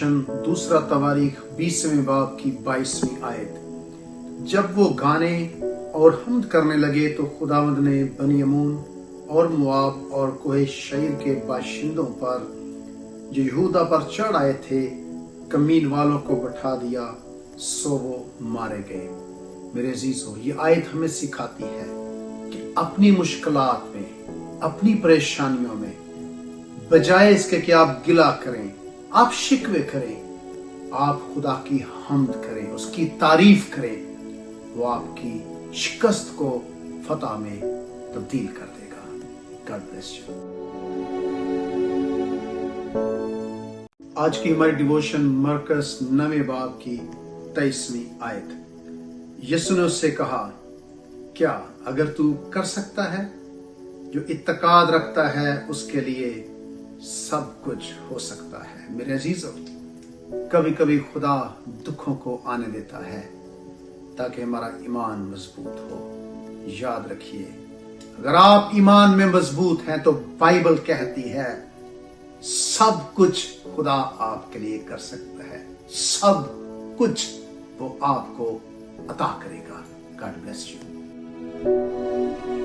दूसरा तवारीख 20वें बाब की 22वीं आयत। जब वो गाने और हमद करने लगे तो खुदावंद ने बनी अमून और मुआब और कोहे शईर के बाशिंदों पर जो यहूदा पर चढ़ आए थे कमीन वालों को बैठा दिया, सो वो मारे गए। मेरे अजीजों, ये आयत हमें सिखाती है कि अपनी मुश्किलात में, अपनी परेशानियों में, बजाय इसके कि आप गिला करें, आप शिकवे करें, आप खुदा की हम्द करें, उसकी तारीफ करें, वो आपकी शिकस्त को फतह में तब्दील कर देगा। God bless you. आज की हमारी डिवोशन मरकस 9वें बाब की 23वीं आयत। यीशु ने उससे कहा, क्या अगर तू कर सकता है? जो इत्तकाद रखता है उसके लिए सब कुछ हो सकता है। मेरे अजीजों, कभी कभी खुदा दुखों को आने देता है ताकि हमारा ईमान मजबूत हो। याद रखिए, अगर आप ईमान में मजबूत हैं तो बाइबल कहती है सब कुछ खुदा आपके लिए कर सकता है, सब कुछ वो आपको अता करेगा। God bless you.